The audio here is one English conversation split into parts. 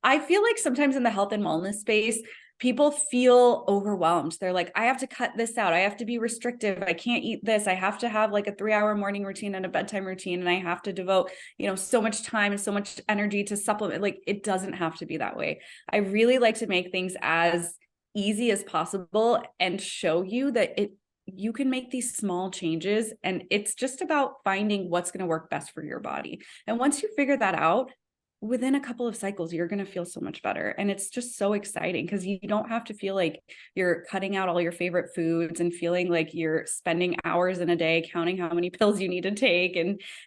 I feel like sometimes in the health and wellness space, people feel overwhelmed. They're like, I have to cut this out. I have to be restrictive. I can't eat this. I have to have like a 3-hour morning routine and a bedtime routine. And I have to devote, so much time and so much energy to supplement. Like, it doesn't have to be that way. I really like to make things as easy as possible and show you that you can make these small changes, and it's just about finding what's going to work best for your body. And once you figure that out, within a couple of cycles, you're going to feel so much better. And it's just so exciting because you don't have to feel like you're cutting out all your favorite foods and feeling like you're spending hours in a day counting how many pills you need to take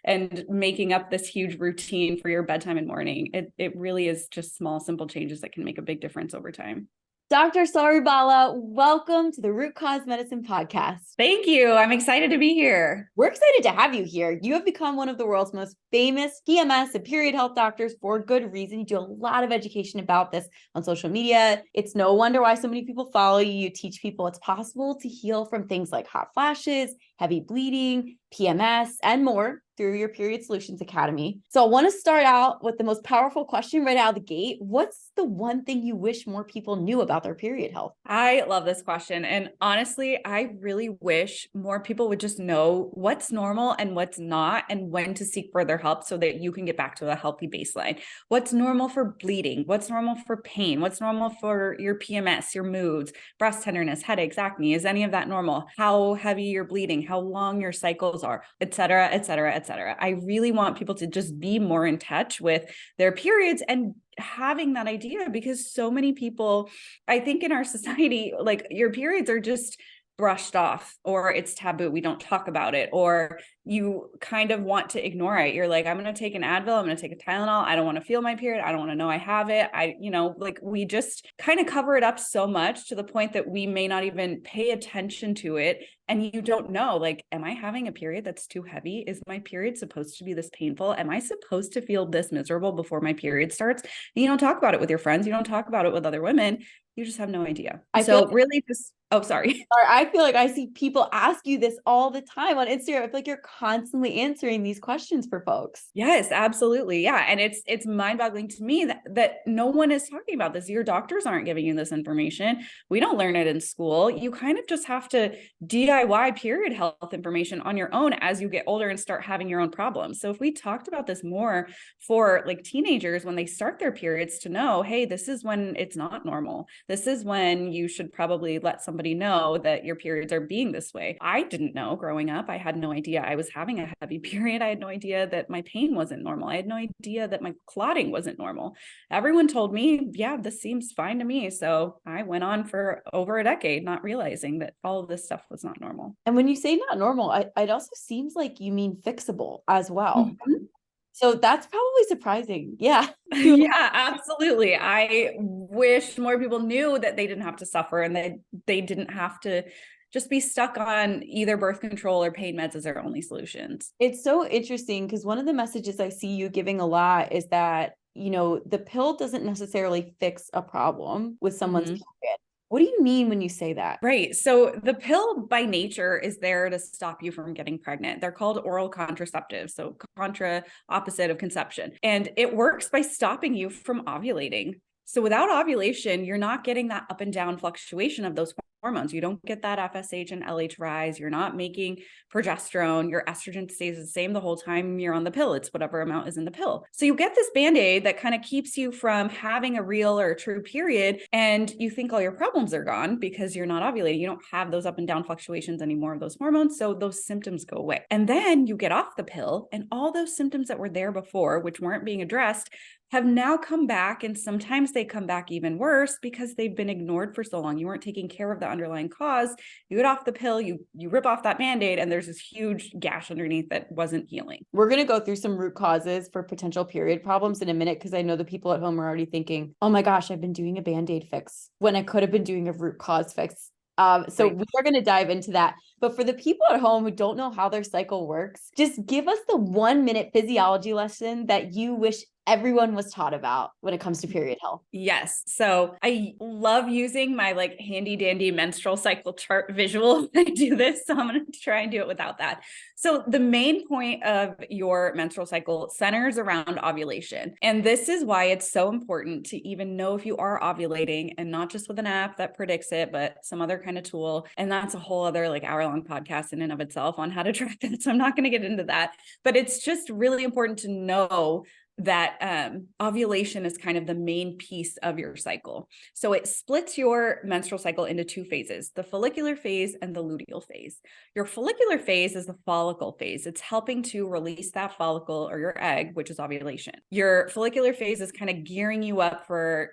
and making up this huge routine for your bedtime and morning. It really is just small, simple changes that can make a big difference over time. Dr. Saru Bala, welcome to the Root Cause Medicine podcast. Thank you. I'm excited to be here. We're excited to have you here. You have become one of the world's most famous PMS and period health doctors for good reason. You do a lot of education about this on social media. It's no wonder why so many people follow you. You teach people it's possible to heal from things like hot flashes, heavy bleeding, PMS, and more through your Period Solutions Academy. So I want to start out with the most powerful question right out of the gate. What's the one thing you wish more people knew about their period health? I love this question. And honestly, I really wish more people would just know what's normal and what's not, and when to seek further help so that you can get back to a healthy baseline. What's normal for bleeding? What's normal for pain? What's normal for your PMS, your moods, breast tenderness, headaches, acne? Is any of that normal? How heavy you're bleeding, how long your cycles are, et cetera, et cetera, et cetera. I really want people to just be more in touch with their periods and having that idea, because so many people, I think in our society, like, your periods are just brushed off, or it's taboo. We don't talk about it, or you kind of want to ignore it. You're like, I'm going to take an Advil. I'm going to take a Tylenol. I don't want to feel my period. I don't want to know I have it. Like, we just kind of cover it up so much to the point that we may not even pay attention to it. And you don't know, like, am I having a period that's too heavy? Is my period supposed to be this painful? Am I supposed to feel this miserable before my period starts? And you don't talk about it with your friends. You don't talk about it with other women. You just have no idea. Oh, sorry. I feel like I see people ask you this all the time on Instagram. I feel like you're constantly answering these questions for folks. Yes, absolutely. Yeah. And it's mind-boggling to me that no one is talking about this. Your doctors aren't giving you this information. We don't learn it in school. You kind of just have to DIY period health information on your own as you get older and start having your own problems. So if we talked about this more for like teenagers when they start their periods, to know, hey, this is when it's not normal. This is when you should probably let somebody know that your periods are being this way. I didn't know growing up. I had no idea I was having a heavy period. I had no idea that my pain wasn't normal. I had no idea that my clotting wasn't normal. Everyone told me, yeah, this seems fine to me. So I went on for over a decade, not realizing that all of this stuff was not normal. And when you say not normal, it also seems like you mean fixable as well. Mm-hmm. So that's probably surprising. Yeah. Yeah, absolutely. I wish more people knew that they didn't have to suffer, and that they didn't have to just be stuck on either birth control or pain meds as their only solutions. It's so interesting because one of the messages I see you giving a lot is that, the pill doesn't necessarily fix a problem with someone's period. What do you mean when you say that? Right. So the pill by nature is there to stop you from getting pregnant. They're called oral contraceptives. So contra, opposite of conception. And it works by stopping you from ovulating. So without ovulation, you're not getting that up and down fluctuation of those hormones. You don't get that FSH and LH rise. You're not making progesterone. Your estrogen stays the same the whole time you're on the pill. It's whatever amount is in the pill. So you get this Band-Aid that kind of keeps you from having a real or a true period. And you think all your problems are gone because you're not ovulating. You don't have those up and down fluctuations anymore of those hormones. So those symptoms go away. And then you get off the pill, and all those symptoms that were there before, which weren't being addressed, have now come back. And sometimes they come back even worse because they've been ignored for so long. You weren't taking care of the underlying cause. You get off the pill, you rip off that Band-Aid, and there's this huge gash underneath that wasn't healing. We're going to go through some root causes for potential period problems in a minute, because I know the people at home are already thinking, oh my gosh, I've been doing a Band-Aid fix when I could have been doing a root cause fix. So we are going to dive into that. But for the people at home who don't know how their cycle works, just give us the 1-minute physiology lesson that you wish everyone was taught about when it comes to period health. Yes. So I love using my like handy dandy menstrual cycle chart visual when I do this. So I'm going to try and do it without that. So the main point of your menstrual cycle centers around ovulation. And this is why it's so important to even know if you are ovulating, and not just with an app that predicts it, but some other kind of tool. And that's a whole other like hour-long podcast in and of itself on how to track that. So I'm not going to get into that, but it's just really important to know that ovulation is kind of the main piece of your cycle. So it splits your menstrual cycle into two phases, the follicular phase and the luteal phase. Your follicular phase is the follicle phase. It's helping to release that follicle or your egg, which is ovulation. Your follicular phase is kind of gearing you up for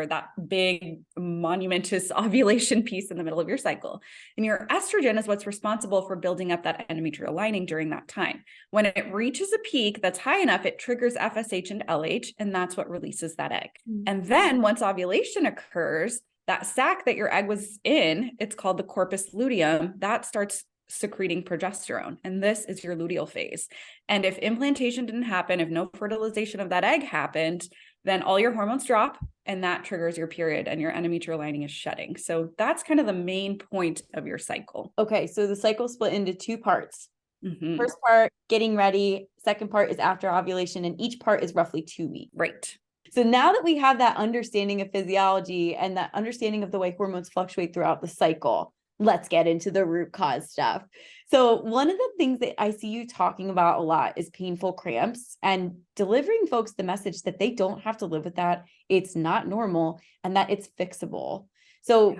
that big monumentous ovulation piece in the middle of your cycle. And your estrogen is what's responsible for building up that endometrial lining during that time. When it reaches a peak that's high enough, it triggers FSH and LH, and that's what releases that egg. And then once ovulation occurs, that sac that your egg was in, it's called the corpus luteum, that starts secreting progesterone. And this is your luteal phase. And if implantation didn't happen, if no fertilization of that egg happened, then all your hormones drop, and that triggers your period, and your endometrial lining is shedding. So that's kind of the main point of your cycle. Okay, so the cycle split into two parts. Mm-hmm. First part, getting ready. Second part is after ovulation, and each part is roughly 2 weeks. Right. So now that we have that understanding of physiology and that understanding of the way hormones fluctuate throughout the cycle, let's get into the root cause stuff. So one of the things that I see you talking about a lot is painful cramps, and delivering folks the message that they don't have to live with that. It's not normal, and that it's fixable. So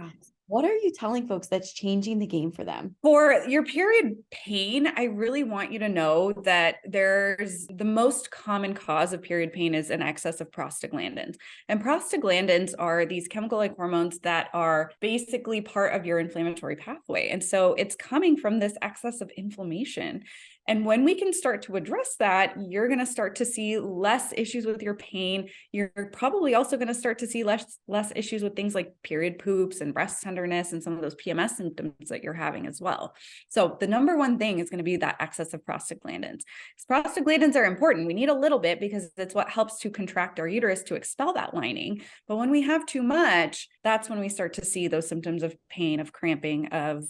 what are you telling folks that's changing the game for them? For your period pain, I really want you to know that there's the most common cause of period pain is an excess of prostaglandins. And prostaglandins are these chemical-like hormones that are basically part of your inflammatory pathway. And so it's coming from this excess of inflammation. And when we can start to address that, you're going to start to see less issues with your pain. You're probably also going to start to see less issues with things like period poops and breast tenderness and some of those PMS symptoms that you're having as well. So the number one thing is going to be that excess of prostaglandins. Prostaglandins are important. We need a little bit because it's what helps to contract our uterus to expel that lining. But when we have too much, that's when we start to see those symptoms of pain, of cramping, of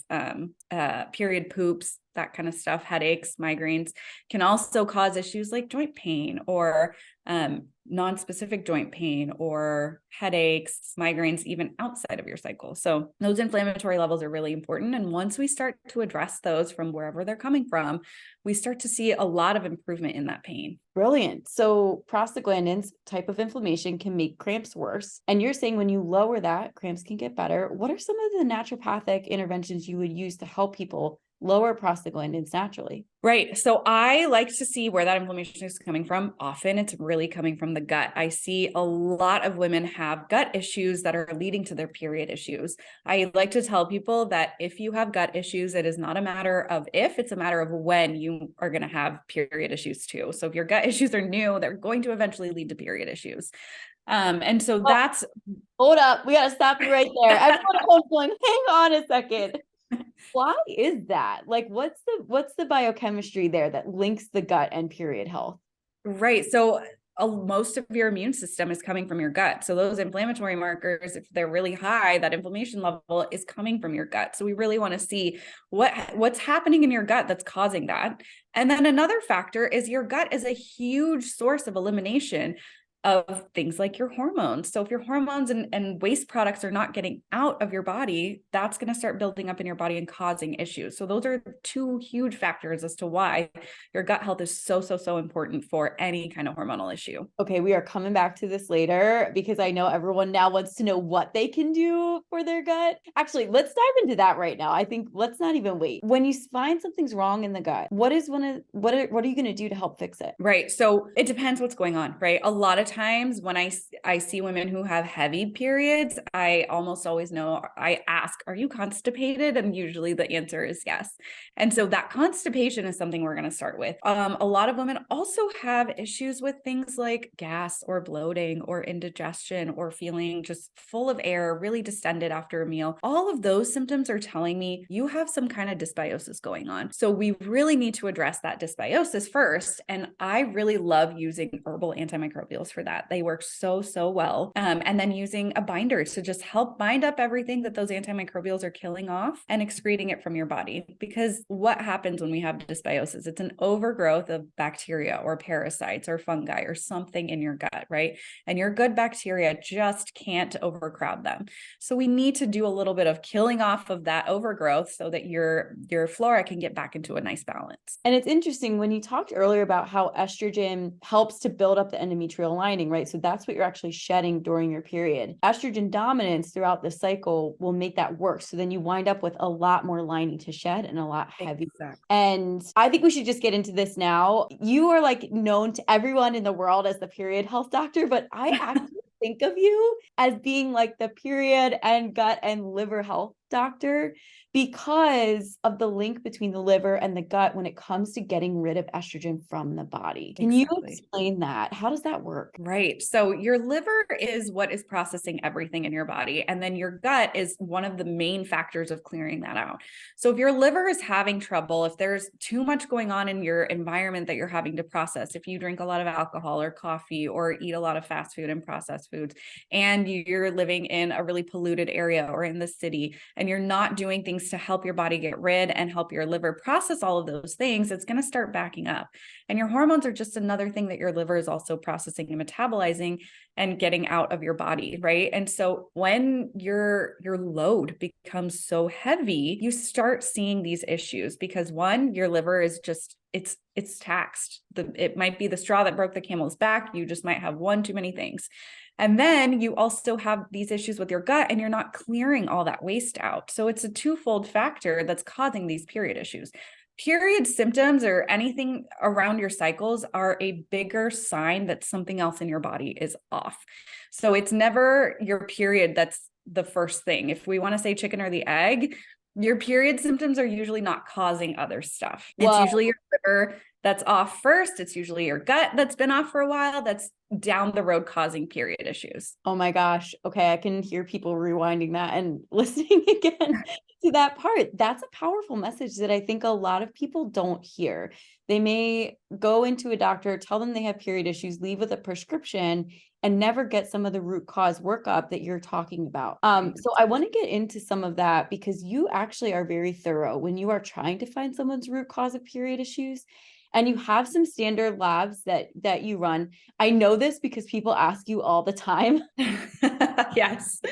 period poops, that kind of stuff. Headaches, migraines can also cause issues like joint pain or non-specific joint pain or headaches, migraines, even outside of your cycle. So those inflammatory levels are really important. And once we start to address those from wherever they're coming from, we start to see a lot of improvement in that pain. Brilliant. So prostaglandins, type of inflammation, can make cramps worse. And you're saying when you lower that, cramps can get better. What are some of the naturopathic interventions you would use to help people lower prostaglandins naturally? Right. So I like to see where that inflammation is coming from. Often it's really coming from the gut. I see a lot of women have gut issues that are leading to their period issues. I like to tell people that if you have gut issues, it is not a matter of if, it's a matter of when you are going to have period issues too. So if your gut issues are new, they're going to eventually lead to period issues. And so that's... Hold up. We got to stop you right there. Everyone at home going, hang on a second. Why is that? Like, what's the biochemistry there that links the gut and period health? Right. So most of your immune system is coming from your gut. So those inflammatory markers, if they're really high, that inflammation level is coming from your gut. So we really want to see what's happening in your gut that's causing that. And then another factor is your gut is a huge source of elimination of things like your hormones. So if your hormones and waste products are not getting out of your body, that's going to start building up in your body and causing issues. So those are two huge factors as to why your gut health is so important for any kind of hormonal issue. Okay, we are coming back to this later because I know everyone now wants to know what they can do for their gut. Actually, let's dive into that right now. I think let's not even wait. When you find something's wrong in the gut, what are you going to do to help fix it? Right. So it depends what's going on, right? A lot of times when I see women who have heavy periods, I almost always know, I ask, are you constipated? And usually the answer is yes. And so that constipation is something we're going to start with. A lot of women also have issues with things like gas or bloating or indigestion or feeling just full of air, really distended after a meal. All of those symptoms are telling me you have some kind of dysbiosis going on. So we really need to address that dysbiosis first. And I really love using herbal antimicrobials for that. They work so well. And then using a binder to just help bind up everything that those antimicrobials are killing off and excreting it from your body. Because what happens when we have dysbiosis? It's an overgrowth of bacteria or parasites or fungi or something in your gut, right? And your good bacteria just can't overcrowd them. So we need to do a little bit of killing off of that overgrowth so that your flora can get back into a nice balance. And it's interesting when you talked earlier about how estrogen helps to build up the endometrial lining, right? So that's what you're actually shedding during your period. Estrogen dominance throughout the cycle will make that worse. So then you wind up with a lot more lining to shed and a lot heavier. Exactly. And I think we should just get into this now. You are like known to everyone in the world as the period health doctor, but I actually think of you as being like the period and gut and liver health doctor because of the link between the liver and the gut when it comes to getting rid of estrogen from the body. Can you explain that? How does that work? Right. So your liver is what is processing everything in your body. And then your gut is one of the main factors of clearing that out. So if your liver is having trouble, if there's too much going on in your environment that you're having to process, if you drink a lot of alcohol or coffee or eat a lot of fast food and processed foods, and you're living in a really polluted area or in the city, and you're not doing things to help your body get rid and help your liver process all of those things, it's going to start backing up. And your hormones are just another thing that your liver is also processing and metabolizing and getting out of your body, right? And so when your load becomes so heavy, you start seeing these issues because one, your liver is just it's taxed. It might be the straw that broke the camel's back. You just might have one too many things. And then you also have these issues with your gut and you're not clearing all that waste out. So it's a twofold factor that's causing these period issues. Period symptoms or anything around your cycles are a bigger sign that something else in your body is off. So it's never your period that's the first thing. If we want to say chicken or the egg, your period symptoms are usually not causing other stuff. It's usually your liver that's off first. It's usually your gut that's been off for a while that's down the road causing period issues. Oh my gosh. Okay. I can hear people rewinding that and listening again to that part. That's a powerful message that I think a lot of people don't hear. They may go into a doctor, tell them they have period issues, leave with a prescription, and never get some of the root cause workup that you're talking about. So I want to get into some of that because you actually are very thorough when you are trying to find someone's root cause of period issues. And you have some standard labs that you run. I know this because people ask you all the time. Yes.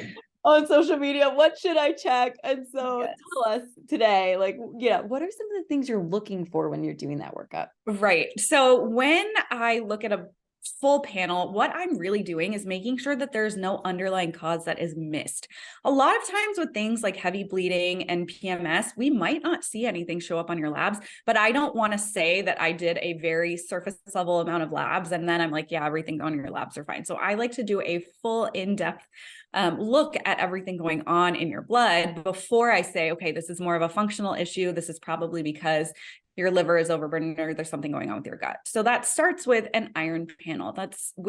On social media, what should I check? And so tell us today, like, what are some of the things you're looking for when you're doing that workup? Right. So when I look at a full panel, what I'm really doing is making sure that there's no underlying cause that is missed. A lot of times with things like heavy bleeding and PMS, we might not see anything show up on your labs, but I don't want to say that I did a very surface level amount of labs and then I'm like, yeah, everything on your labs are fine. So I like to do a full in-depth look at everything going on in your blood before I say, okay, this is more of a functional issue. This is probably because your liver is overburdened or there's something going on with your gut. So that starts with an iron panel.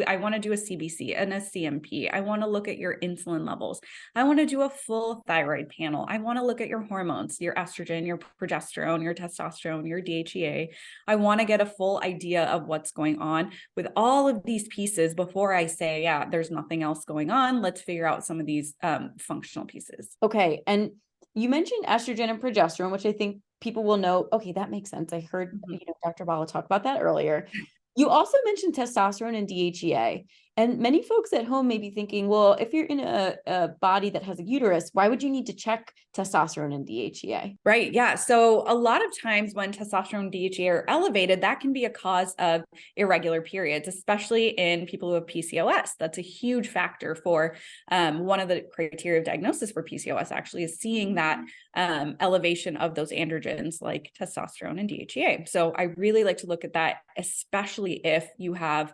I want to do a CBC and a CMP. I want to look at your insulin levels. I want to do a full thyroid panel. I want to look at your hormones, your estrogen, your progesterone, your testosterone, your DHEA. I want to get a full idea of what's going on with all of these pieces before I say, yeah, there's nothing else going on. Let's figure out some of these functional pieces. Okay. And you mentioned estrogen and progesterone, which I think people will know, okay, that makes sense. I heard Dr. Bala talk about that earlier. You also mentioned testosterone and DHEA. And many folks at home may be thinking, well, if you're in a body that has a uterus, why would you need to check testosterone and DHEA? Right. Yeah. So a lot of times when testosterone and DHEA are elevated, that can be a cause of irregular periods, especially in people who have PCOS. That's a huge factor for one of the criteria of diagnosis for PCOS actually is seeing that elevation of those androgens like testosterone and DHEA. So I really like to look at that, especially if you have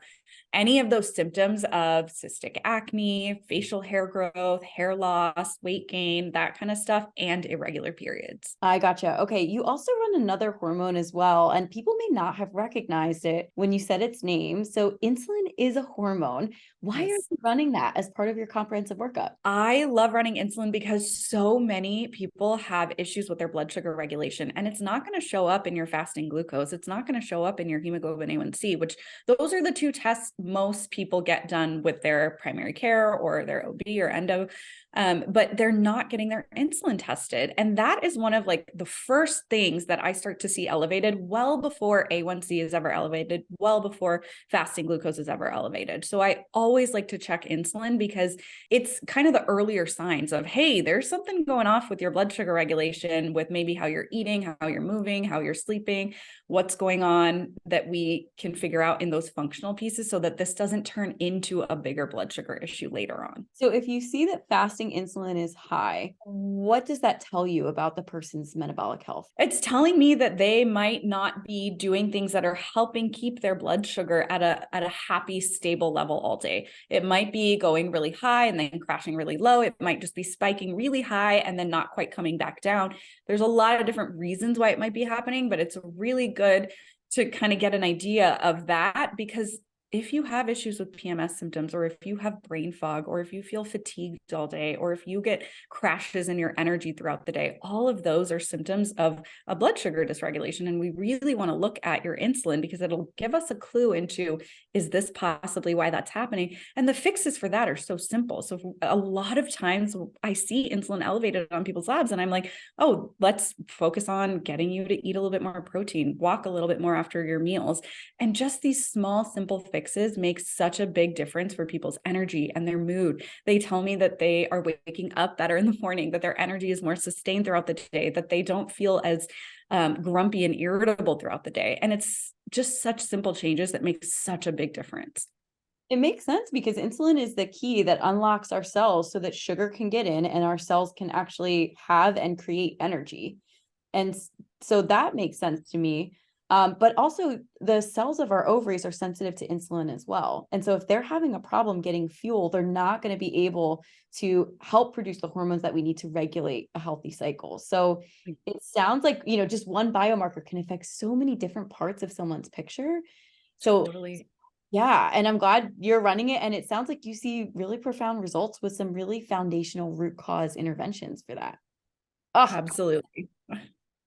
any of those symptoms of cystic acne, facial hair growth, hair loss, weight gain, that kind of stuff, and irregular periods. I gotcha. Okay. You also run another hormone as well, and people may not have recognized it when you said its name. So insulin is a hormone. Why are Yes. you running that as part of your comprehensive workup? I love running insulin because so many people have issues with their blood sugar regulation, and it's not going to show up in your fasting glucose. It's not going to show up in your hemoglobin A1C, which those are the two tests most people get done with their primary care or their OB or endo. But they're not getting their insulin tested. And that is one of like the first things that I start to see elevated well before A1C is ever elevated, well before fasting glucose is ever elevated. So I always like to check insulin because it's kind of the earlier signs of, hey, there's something going off with your blood sugar regulation, with maybe how you're eating, how you're moving, how you're sleeping, what's going on, that we can figure out in those functional pieces so that this doesn't turn into a bigger blood sugar issue later on. So if you see that fasting insulin is high, what does that tell you about the person's metabolic health? It's telling me that they might not be doing things that are helping keep their blood sugar at a happy, stable level all day. It might be going really high and then crashing really low. It might just be spiking really high and then not quite coming back down. There's a lot of different reasons why it might be happening, but it's really good to kind of get an idea of that, because if you have issues with PMS symptoms, or if you have brain fog, or if you feel fatigued all day, or if you get crashes in your energy throughout the day, all of those are symptoms of a blood sugar dysregulation. And we really want to look at your insulin because it'll give us a clue into, is this possibly why that's happening? And the fixes for that are so simple. So a lot of times I see insulin elevated on people's labs and I'm like, oh, let's focus on getting you to eat a little bit more protein, walk a little bit more after your meals. And just these small, simple fixes make such a big difference for people's energy and their mood. They tell me that they are waking up better in the morning, that their energy is more sustained throughout the day, that they don't feel as grumpy and irritable throughout the day. And it's just such simple changes that make such a big difference. It makes sense because insulin is the key that unlocks our cells so that sugar can get in and our cells can actually have and create energy. And so that makes sense to me. But also the cells of our ovaries are sensitive to insulin as well. And so if they're having a problem getting fuel, they're not going to be able to help produce the hormones that we need to regulate a healthy cycle. So it sounds like, just one biomarker can affect so many different parts of someone's picture. So Totally. yeah, and I'm glad you're running it. And it sounds like you see really profound results with some really foundational root cause interventions for that. Oh, Absolutely.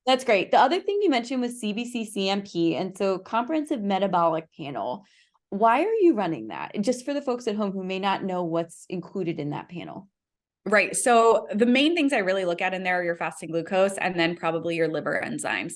that's great. The other thing you mentioned was CBC CMP, and so comprehensive metabolic panel. Why are you running that? Just for the folks at home who may not know what's included in that panel. Right. So the main things I really look at in there are your fasting glucose and then probably your liver enzymes.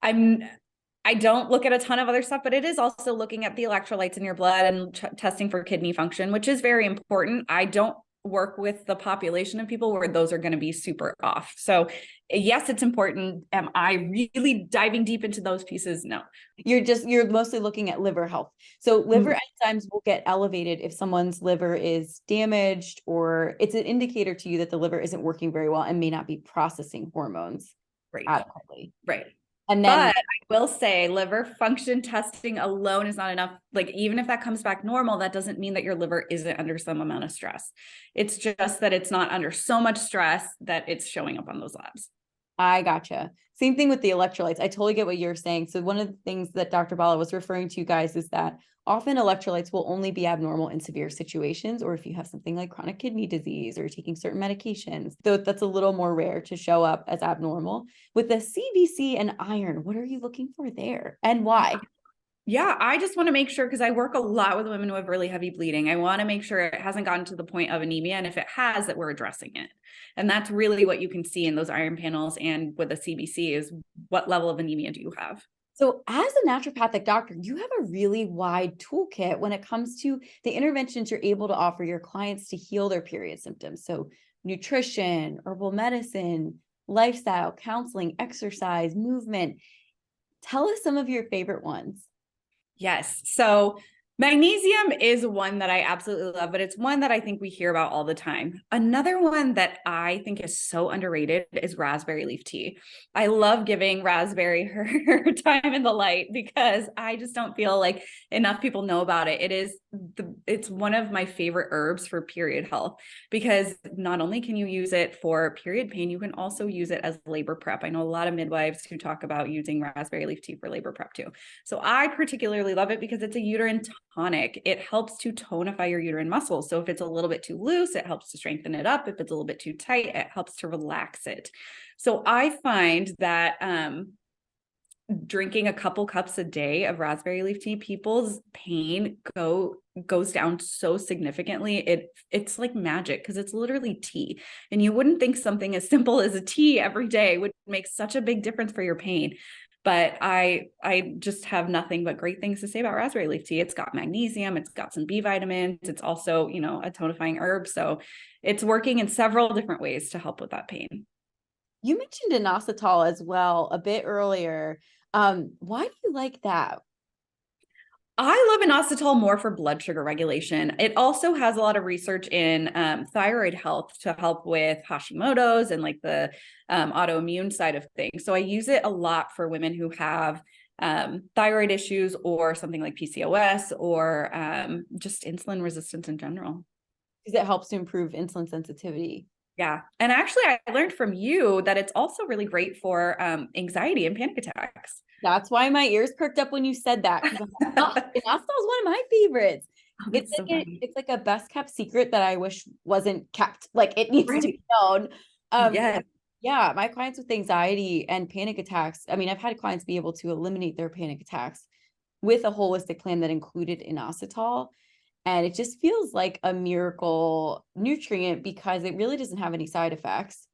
I don't look at a ton of other stuff, but it is also looking at the electrolytes in your blood and testing for kidney function, which is very important. I don't work with the population of people where those are going to be super off. So yes, it's important. Am I really diving deep into those pieces? No. You're mostly looking at liver health. So liver enzymes will get elevated if someone's liver is damaged, or it's an indicator to you that the liver isn't working very well and may not be processing hormones Right. adequately. Right. And then, but I will say liver function testing alone is not enough. Like, even if that comes back normal, that doesn't mean that your liver isn't under some amount of stress. It's just that it's not under so much stress that it's showing up on those labs. I gotcha. Same thing with the electrolytes. I totally get what you're saying. So one of the things that Dr. Bala was referring to, guys, is that often electrolytes will only be abnormal in severe situations, or if you have something like chronic kidney disease or taking certain medications, though that's a little more rare to show up as abnormal. With the CBC and iron, what are you looking for there and why? Yeah, I just want to make sure, because I work a lot with women who have really heavy bleeding. I want to make sure it hasn't gotten to the point of anemia. And if it has, that we're addressing it. And that's really what you can see in those iron panels and with the CBC is what level of anemia do you have? So as a naturopathic doctor, you have a really wide toolkit when it comes to the interventions you're able to offer your clients to heal their period symptoms. So nutrition, herbal medicine, lifestyle, counseling, exercise, movement. Tell us some of your favorite ones. Yes. So Magnesium is one that I absolutely love, but it's one that I think we hear about all the time. Another one that I think is so underrated is raspberry leaf tea. I love giving raspberry her time in the light because I just don't feel like enough people know about it. It's one of my favorite herbs for period health because not only can you use it for period pain, you can also use it as labor prep. I know a lot of midwives who talk about using raspberry leaf tea for labor prep too. So I particularly love it because it's a uterine tonic. It helps to tonify your uterine muscles. So if it's a little bit too loose, it helps to strengthen it up. If it's a little bit too tight, it helps to relax it. So I find that drinking a couple cups a day of raspberry leaf tea, people's pain goes down so significantly. It's like magic because it's literally tea. And you wouldn't think something as simple as a tea every day would make such a big difference for your pain. But I just have nothing but great things to say about raspberry leaf tea. It's got magnesium, it's got some B vitamins, it's also, a tonifying herb. So it's working in several different ways to help with that pain. You mentioned inositol as well a bit earlier. Why do you like that? I love inositol more for blood sugar regulation. It also has a lot of research in thyroid health to help with Hashimoto's and like the autoimmune side of things. So I use it a lot for women who have thyroid issues or something like PCOS or just insulin resistance in general. Because it helps to improve insulin sensitivity. Yeah. And actually, I learned from you that it's also really great for anxiety and panic attacks. That's why my ears perked up when you said that. Because inositol is one of my favorites. Oh, It's that's so like funny. it's like a best kept secret that I wish wasn't kept. Like it needs to Right. be known. Yes. Yeah, my clients with anxiety and panic attacks. I mean, I've had clients be able to eliminate their panic attacks with a holistic plan that included inositol. And it just feels like a miracle nutrient because it really doesn't have any side effects.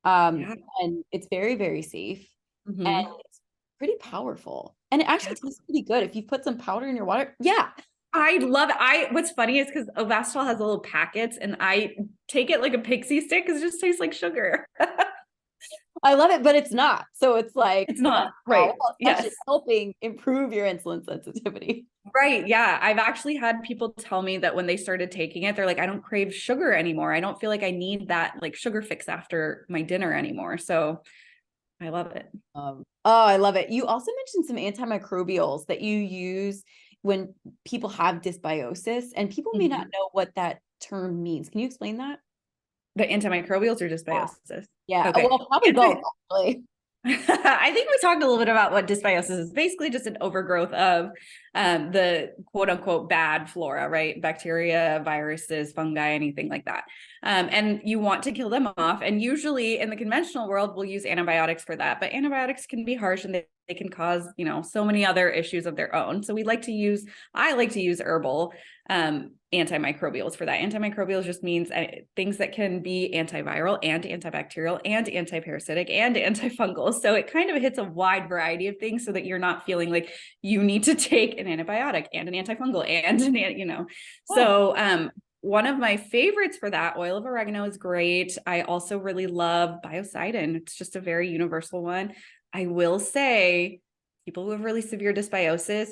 Yeah. And it's very, very safe. And Hmm. it's pretty powerful. And it actually tastes pretty good if you put some powder in your water. Yeah. I love it. What's funny is because Ovasitol has little packets and I take it like a pixie stick because it just tastes like sugar. I love it, but it's not. So it's like, It's not. oh, Right. well, it's Yes. actually helping improve your insulin sensitivity. Right. Yeah. I've actually had people tell me that when they started taking it, they're like, I don't crave sugar anymore. I don't feel like I need that like sugar fix after my dinner anymore. So I love it. Oh, I love it. You also mentioned some antimicrobials that you use when people have dysbiosis, and people may not Mhm. know what that term means. Can you explain that? The antimicrobials or dysbiosis? Yeah. Okay. Well, probably both, actually. I think we talked a little bit about what dysbiosis is. Basically, just an overgrowth of the quote unquote bad flora, right? Bacteria, viruses, fungi, anything like that. And you want to kill them off. And usually in the conventional world, we'll use antibiotics for that. But antibiotics can be harsh and they can cause, so many other issues of their own. So I like to use herbal antimicrobials for that. Antimicrobials just means things that can be antiviral and antibacterial and antiparasitic and antifungal. So it kind of hits a wide variety of things so that you're not feeling like you need to take an antibiotic and an antifungal and Yeah. So one of my favorites for that, oil of oregano, is great. I also really love biocidin. It's just a very universal one. I will say people who have really severe dysbiosis,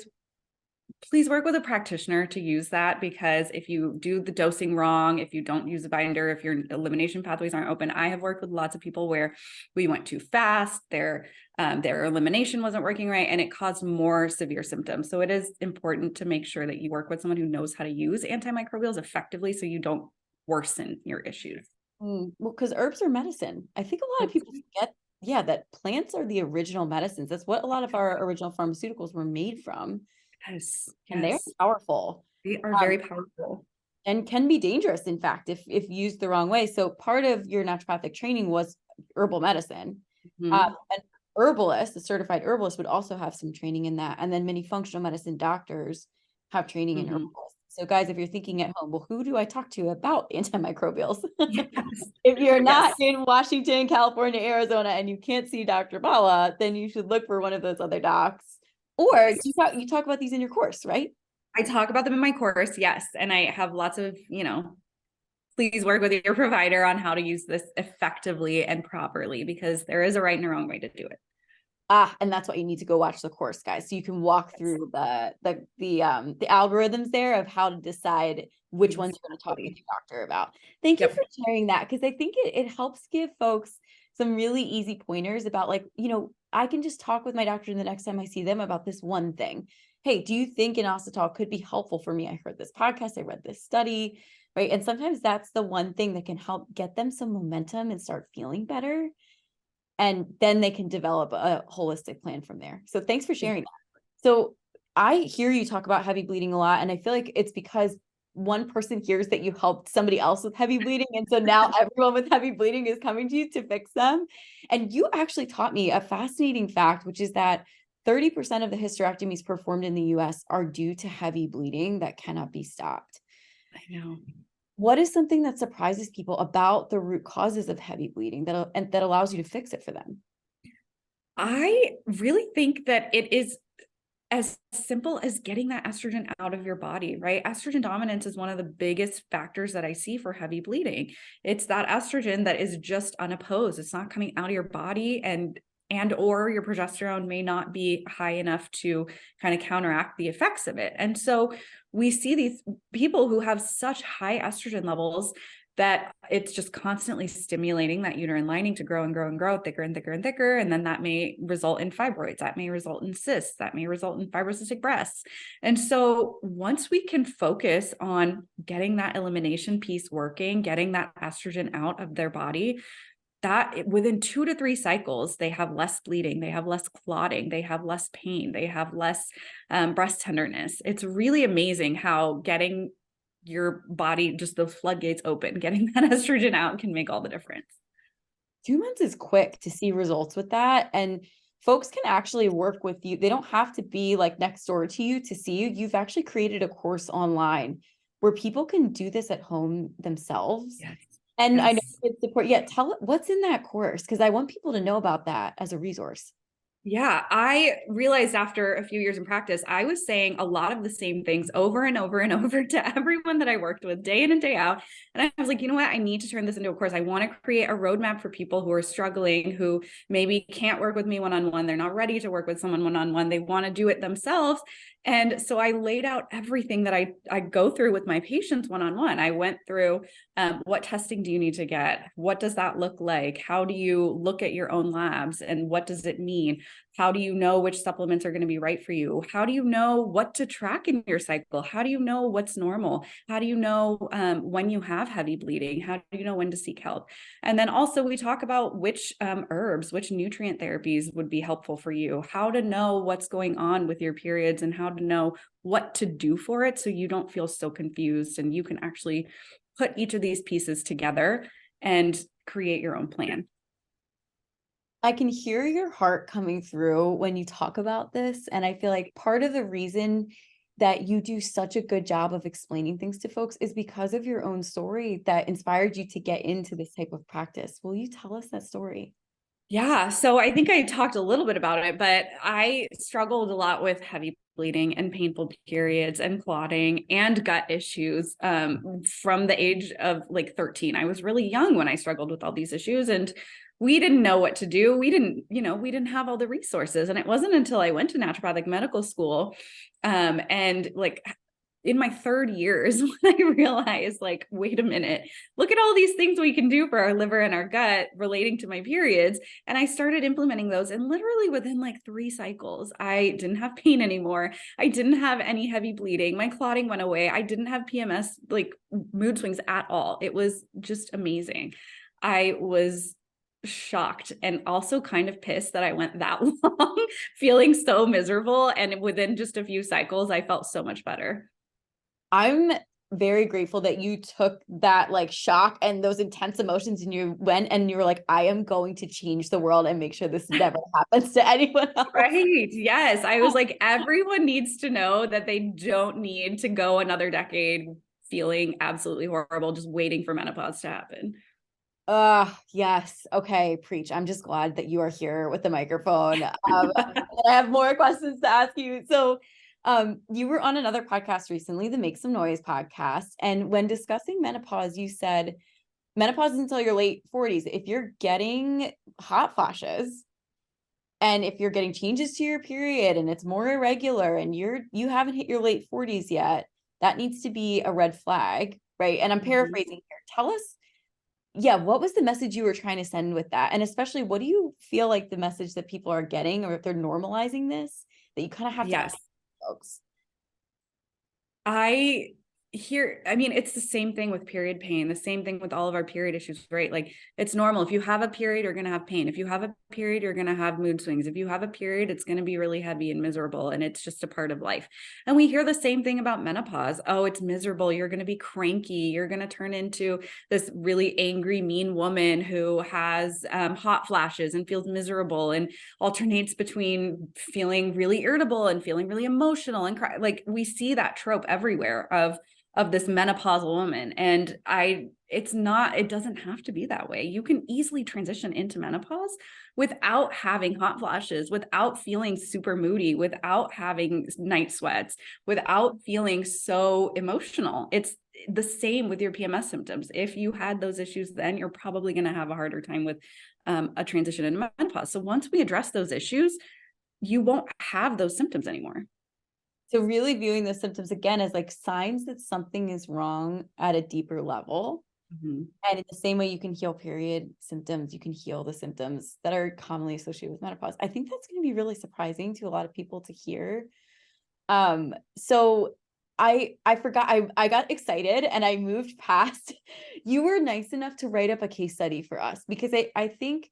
please work with a practitioner to use that, because if you do the dosing wrong, if you don't use a binder, if your elimination pathways aren't open, I have worked with lots of people where we went too fast, their elimination wasn't working right, and it caused more severe symptoms. So it is important to make sure that you work with someone who knows how to use antimicrobials effectively so you don't worsen your issues. Well, because herbs are medicine. I think a lot of people forget, yeah, that plants are the original medicines. That's what a lot of our original pharmaceuticals were made from, Yes, and they're yes, powerful. they are Um, very powerful. and can be dangerous, in fact, if used the wrong way. So part of your naturopathic training was herbal medicine. Mhm. And herbalists, the certified herbalist, would also have some training in that. And then many functional medicine doctors have training in Mhm. herbalists. So guys, if you're thinking at home, well, who do I talk to about antimicrobials? Yes, If you're not yes. in Washington, California, Arizona, and you can't see Dr. Bala, then you should look for one of those other docs. Or Yes. you talk about these in your course, right? I talk about them in my course, yes. And I have lots of, please work with your provider on how to use this effectively and properly, because there is a right and a wrong way to do it. And that's why you need to go watch the course, guys. So you can walk through the algorithms there of how to decide which ones you're going to talk to your doctor about. Thank you for sharing that, because I think it helps give folks some really easy pointers about, like, I can just talk with my doctor the next time I see them about this one thing. Hey, do you think inositol could be helpful for me? I heard this podcast, I read this study, right? And sometimes that's the one thing that can help get them some momentum and start feeling better. And then they can develop a holistic plan from there. So thanks for sharing that. So I hear you talk about heavy bleeding a lot, and I feel like it's because one person hears that you helped somebody else with heavy bleeding. And so now everyone with heavy bleeding is coming to you to fix them. And you actually taught me a fascinating fact, which is that 30% of the hysterectomies performed in the US are due to heavy bleeding that cannot be stopped. I know. What is something that surprises people about the root causes of heavy bleeding that allows you to fix it for them? I really think that it is as simple as getting that estrogen out of your body, right? Estrogen dominance is one of the biggest factors that I see for heavy bleeding. It's that estrogen that is just unopposed. It's not coming out of your body, and or your progesterone may not be high enough to kind of counteract the effects of it. And so we see these people who have such high estrogen levels that it's just constantly stimulating that uterine lining to grow and grow and grow thicker and thicker and thicker. And then that may result in fibroids, that may result in cysts, that may result in fibrocystic breasts. And so once we can focus on getting that elimination piece working, getting that estrogen out of their body, that within 2 to 3 cycles, they have less bleeding, they have less clotting, they have less pain, they have less breast tenderness. It's really amazing how getting your body, just the floodgates open, getting that estrogen out can make all the difference. 2 months is quick to see results with that. And folks can actually work with you. They don't have to be like next door to you to see you. You've actually created a course online where people can do this at home themselves. Yes. And Yes. I know it's support. Yeah, tell what's in that course, because I want people to know about that as a resource. Yeah, I realized after a few years in practice, I was saying a lot of the same things over and over and over to everyone that I worked with day in and day out. And I was like, you know what? I need to turn this into a course. I want to create a roadmap for people who are struggling, who maybe can't work with me one-on-one. They're not ready to work with someone one-on-one. They want to do it themselves. And so I laid out everything that I go through with my patients one-on-one. I went through what testing do you need to get? What does that look like? How do you look at your own labs? And what does it mean? How do you know which supplements are going to be right for you? How do you know what to track in your cycle? How do you know what's normal? How do you know when you have heavy bleeding? How do you know when to seek help? And then also we talk about which herbs, which nutrient therapies would be helpful for you, how to know what's going on with your periods and how to know what to do for it so you don't feel so confused, and you can actually put each of these pieces together and create your own plan. I can hear your heart coming through when you talk about this. And I feel like part of the reason that you do such a good job of explaining things to folks is because of your own story that inspired you to get into this type of practice. Will you tell us that story? Yeah, so I think I talked a little bit about it, but I struggled a lot with heavy bleeding and painful periods and clotting and gut issues from the age of like 13. I was really young when I struggled with all these issues, and we didn't know what to do. We didn't have all the resources. And it wasn't until I went to naturopathic medical school and like in my third years when I realized, like, wait a minute, look at all these things we can do for our liver and our gut relating to my periods. And I started implementing those, and literally within like 3 cycles, I didn't have pain anymore. I didn't have any heavy bleeding. My clotting went away. I didn't have PMS, like mood swings at all. It was just amazing. I was shocked and also kind of pissed that I went that long feeling so miserable. And within just a few cycles, I felt so much better. I'm very grateful that you took that like shock and those intense emotions and you went and you were like, I am going to change the world and make sure this never happens to anyone else. Right. Yes. I was like, everyone needs to know that they don't need to go another decade feeling absolutely horrible, just waiting for menopause to happen. Yes. Okay. Preach. I'm just glad that you are here with the microphone. I have more questions to ask you. So, you were on another podcast recently, the Make Some Noise podcast. And when discussing menopause, you said menopause is until your late 40s. If you're getting hot flashes, And if you're getting changes to your period and it's more irregular and you haven't hit your late 40s yet, that needs to be a red flag, right? And I'm paraphrasing here. Tell us, yeah, what was the message you were trying to send with that? And especially, what do you feel like the message that people are getting, or if they're normalizing this, that you kind of have to Yes. ask folks? I mean, it's the same thing with period pain, the same thing with all of our period issues, right? Like, it's normal. If you have a period, you're going to have pain. If you have a period, you're going to have mood swings. If you have a period, it's going to be really heavy and miserable, and it's just a part of life. And we hear the same thing about menopause. Oh, it's miserable. You're going to be cranky. You're going to turn into this really angry, mean woman who has hot flashes and feels miserable and alternates between feeling really irritable and feeling really emotional and cry. Like, we see that trope everywhere of this menopausal woman. And it doesn't have to be that way. You can easily transition into menopause without having hot flashes, without feeling super moody, without having night sweats, without feeling so emotional. It's the same with your PMS symptoms. If you had those issues, then you're probably going to have a harder time with a transition into menopause. So once we address those issues, you won't have those symptoms anymore. So really viewing the symptoms again as like signs that something is wrong at a deeper level. Mm-hmm. And in the same way you can heal period symptoms, you can heal the symptoms that are commonly associated with menopause. I think that's going to be really surprising to a lot of people to hear. So I forgot, I got excited and I moved past. You were nice enough to write up a case study for us, because I think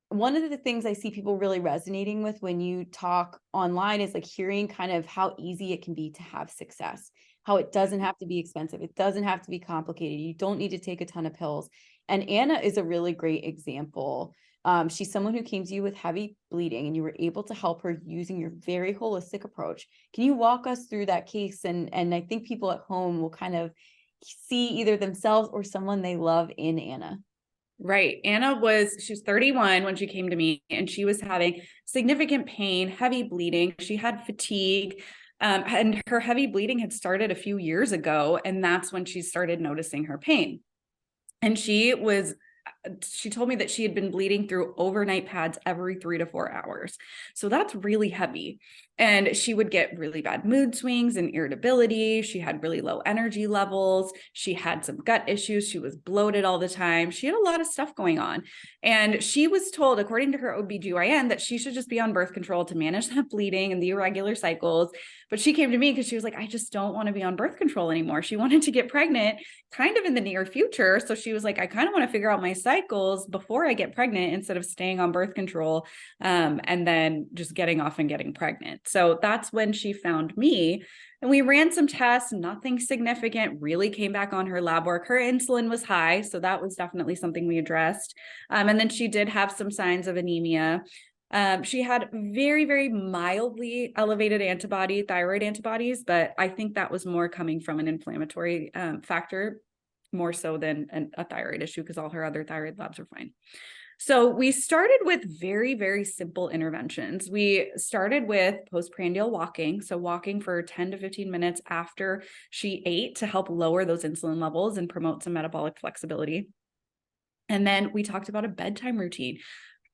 one of the things I see people really resonating with when you talk online is like hearing kind of how easy it can be to have success, how it doesn't have to be expensive. It doesn't have to be complicated. You don't need to take a ton of pills. And Anna is a really great example. She's someone who came to you with heavy bleeding and you were able to help her using your very holistic approach. Can you walk us through that case? And I think people at home will kind of see either themselves or someone they love in Anna. Right. She was 31 when she came to me, and she was having significant pain, heavy bleeding. She had fatigue, and her heavy bleeding had started a few years ago. And that's when she started noticing her pain. And she told me that she had been bleeding through overnight pads every 3 to 4 hours. So that's really heavy. And she would get really bad mood swings and irritability. She had really low energy levels. She had some gut issues. She was bloated all the time. She had a lot of stuff going on. And she was told, according to her OBGYN, that she should just be on birth control to manage that bleeding and the irregular cycles. But she came to me because she was like, I just don't want to be on birth control anymore. She wanted to get pregnant kind of in the near future. So she was like, I kind of want to figure out my cycles before I get pregnant instead of staying on birth control and then just getting off and getting pregnant. So that's when she found me. And we ran some tests, nothing significant really came back on her lab work. Her insulin was high, so that was definitely something we addressed. And then she did have some signs of anemia. She had very, very mildly elevated thyroid antibodies, but I think that was more coming from an inflammatory factor, more so than a thyroid issue, because all her other thyroid labs were fine. So we started with very, very simple interventions. We started with postprandial walking. So walking for 10 to 15 minutes after she ate to help lower those insulin levels and promote some metabolic flexibility. And then we talked about a bedtime routine.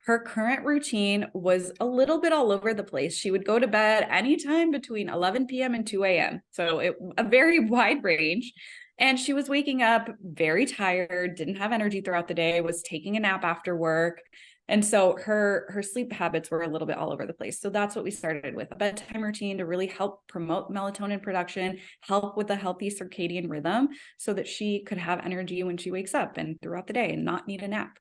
Her current routine was a little bit all over the place. She would go to bed anytime between 11 p.m. and 2 a.m. So a very wide range. And she was waking up very tired, didn't have energy throughout the day, was taking a nap after work. And so her sleep habits were a little bit all over the place. So that's what we started with, a bedtime routine to really help promote melatonin production, help with a healthy circadian rhythm so that she could have energy when she wakes up and throughout the day and not need a nap.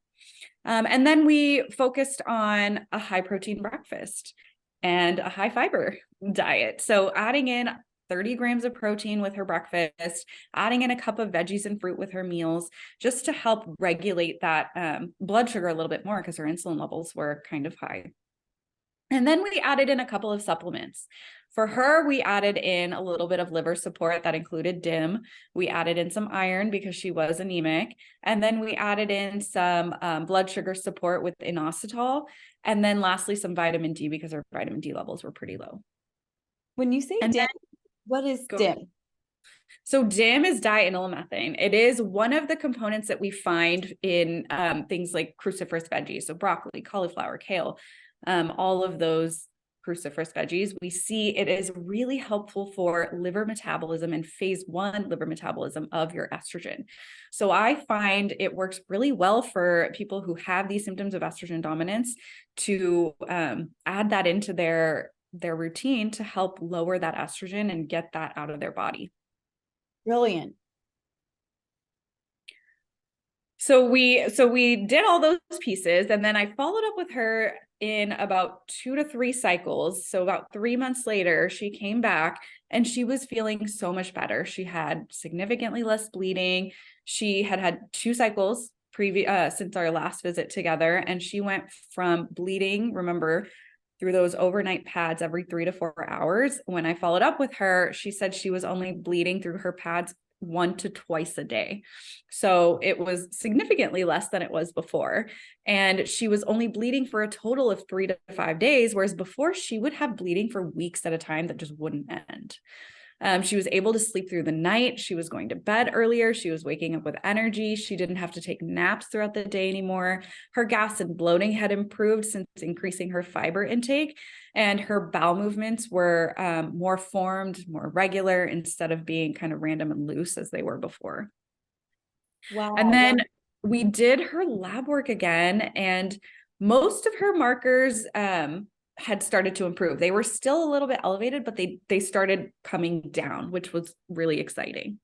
And then we focused on a high protein breakfast and a high fiber diet. So adding in 30 grams of protein with her breakfast, adding in a cup of veggies and fruit with her meals, just to help regulate that blood sugar a little bit more, because her insulin levels were kind of high. And then we added in a couple of supplements. For her, we added in a little bit of liver support that included DIM. We added in some iron because she was anemic. And then we added in some blood sugar support with inositol. And then lastly, some vitamin D because her vitamin D levels were pretty low. When you say DIM, what is DIM? So DIM is diethylamethane. It is one of the components that we find in things like cruciferous veggies, so broccoli, cauliflower, kale. all of those cruciferous veggies, we see it is really helpful for liver metabolism and phase 1 liver metabolism of your estrogen. So I find it works really well for people who have these symptoms of estrogen dominance to add that into their routine to help lower that estrogen and get that out of their body. Brilliant. So we did all those pieces, and then I followed up with her in about 2 to 3 cycles. So about 3 months later, she came back and she was feeling so much better. She had significantly less bleeding. She had had 2 cycles since our last visit together, and she went from bleeding, remember, through those overnight pads every 3 to 4 hours. When I followed up with her, she said she was only bleeding through her pads 1 to twice a day. So it was significantly less than it was before. And she was only bleeding for a total of 3 to 5 days, whereas before she would have bleeding for weeks at a time that just wouldn't end. She was able to sleep through the night. She was going to bed earlier. She was waking up with energy. She didn't have to take naps throughout the day anymore. Her gas and bloating had improved since increasing her fiber intake, and her bowel movements were more formed, more regular, instead of being kind of random and loose as they were before. Wow. And then we did her lab work again, and most of her markers had started to improve. They were still a little bit elevated, but they started coming down, which was really exciting.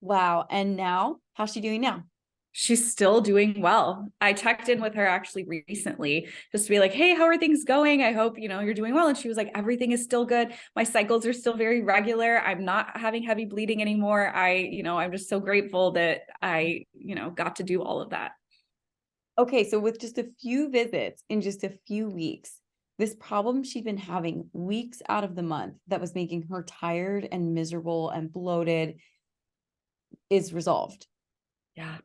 Wow. And now, how's she doing now? She's still doing well. I checked in with her actually recently just to be like, hey, how are things going? I hope, you're doing well. And she was like, everything is still good. My cycles are still very regular. I'm not having heavy bleeding anymore. I'm just so grateful that I, got to do all of that. Okay, so with just a few visits in just a few weeks, this problem she'd been having weeks out of the month that was making her tired and miserable and bloated is resolved. Yeah.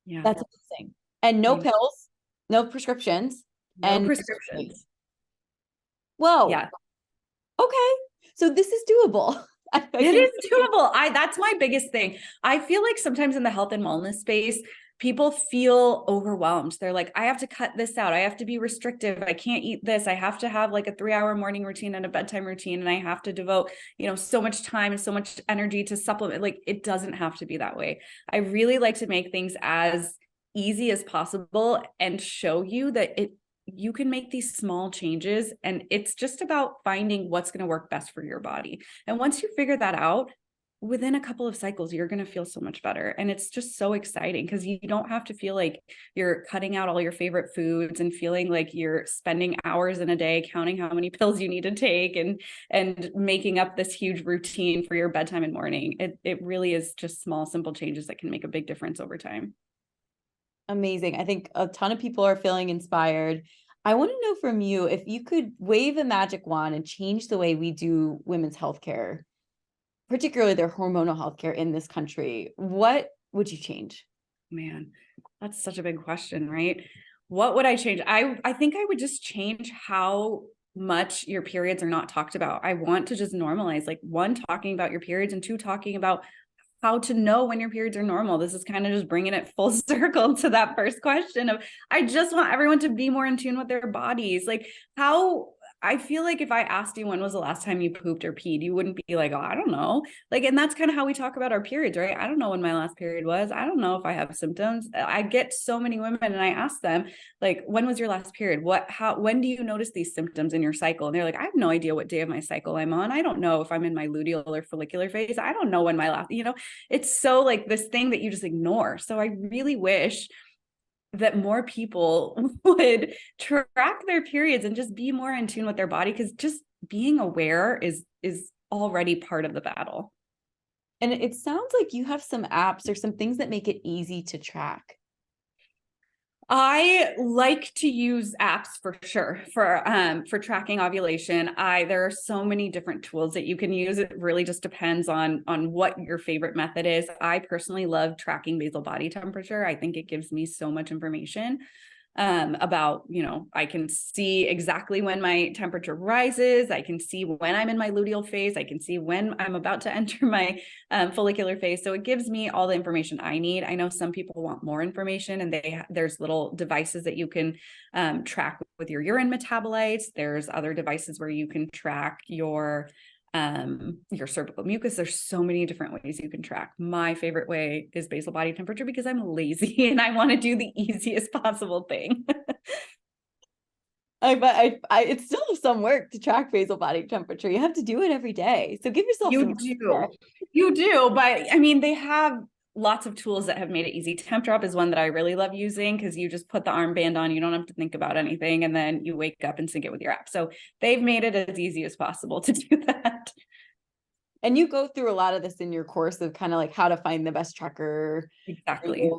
Yeah. That's amazing. And no pills, no prescriptions. No prescriptions. Whoa. Yeah. Okay. So this is doable. It is doable. That's my biggest thing. I feel like sometimes in the health and wellness space, people feel overwhelmed. They're like, I have to cut this out. I have to be restrictive. I can't eat this. I have to have like a 3-hour morning routine and a bedtime routine. And I have to devote, so much time and so much energy to supplement. Like, it doesn't have to be that way. I really like to make things as easy as possible and show you that you can make these small changes, and it's just about finding what's going to work best for your body. And once you figure that out, within a couple of cycles, you're going to feel so much better. And it's just so exciting because you don't have to feel like you're cutting out all your favorite foods and feeling like you're spending hours in a day counting how many pills you need to take and making up this huge routine for your bedtime and morning. It really is just small, simple changes that can make a big difference over time. Amazing. I think a ton of people are feeling inspired. I want to know from you, if you could wave a magic wand and change the way we do women's healthcare, particularly their hormonal healthcare in this country, what would you change? Man, that's such a big question, right? What would I change? I think I would just change how much your periods are not talked about. I want to just normalize, like, 1, talking about your periods, and 2, talking about how to know when your periods are normal. This is kind of just bringing it full circle to that first question of, I just want everyone to be more in tune with their bodies. Like, how I feel like if I asked you when was the last time you pooped or peed, you wouldn't be like, oh, I don't know. Like, and that's kind of how we talk about our periods, right? I don't know when my last period was. I don't know if I have symptoms. I get so many women and I ask them, like, when was your last period? When do you notice these symptoms in your cycle? And they're like, I have no idea what day of my cycle I'm on. I don't know if I'm in my luteal or follicular phase. I don't know when my last, it's so like this thing that you just ignore. So I really wish that more people would track their periods and just be more in tune with their body, because just being aware is already part of the battle. And it sounds like you have some apps or some things that make it easy to track. I like to use apps for sure for tracking ovulation. There are so many different tools that you can use. It really just depends on what your favorite method is. I personally love tracking basal body temperature. I think it gives me so much information. about, I can see exactly when my temperature rises. I can see when I'm in my luteal phase. I can see when I'm about to enter my follicular phase. So it gives me all the information I need. I know some people want more information, and there's little devices that you can track with your urine metabolites. There's other devices where you can track your cervical mucus. There's so many different ways you can track. My favorite way is basal body temperature because I'm lazy and I want to do the easiest possible thing. But it's still some work to track basal body temperature. You have to do it every day. So give yourself You some do. You do. But I mean, they have lots of tools that have made it easy. Temp Drop is one that I really love using because you just put the armband on, you don't have to think about anything, and then you wake up and sync it with your app. So they've made it as easy as possible to do that. And you go through a lot of this in your course of kind of like how to find the best tracker. Exactly.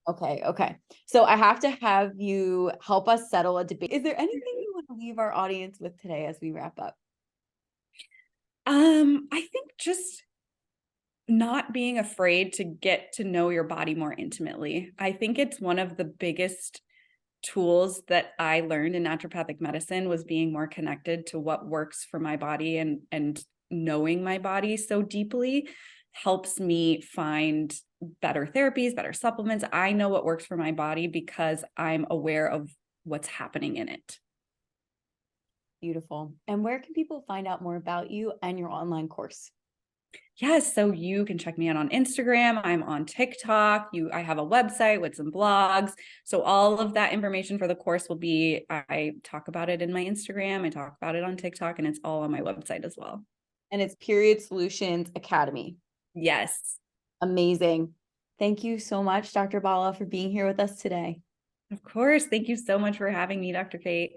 Okay. So I have to have you help us settle a debate. Is there anything you want to leave our audience with today as we wrap up? I think just not being afraid to get to know your body more intimately. I think it's one of the biggest tools that I learned in naturopathic medicine was being more connected to what works for my body, and knowing my body so deeply helps me find better therapies, better supplements. I know what works for my body because I'm aware of what's happening in it. Beautiful. And where can people find out more about you and your online course? Yes, so you can check me out on Instagram. I'm on TikTok. I have a website with some blogs. So all of that information for the course will be, I talk about it in my Instagram, I talk about it on TikTok, and it's all on my website as well. And it's Period Solutions Academy. Yes. Amazing. Thank you so much, Dr. Bala, for being here with us today. Of course. Thank you so much for having me, Dr. Kate.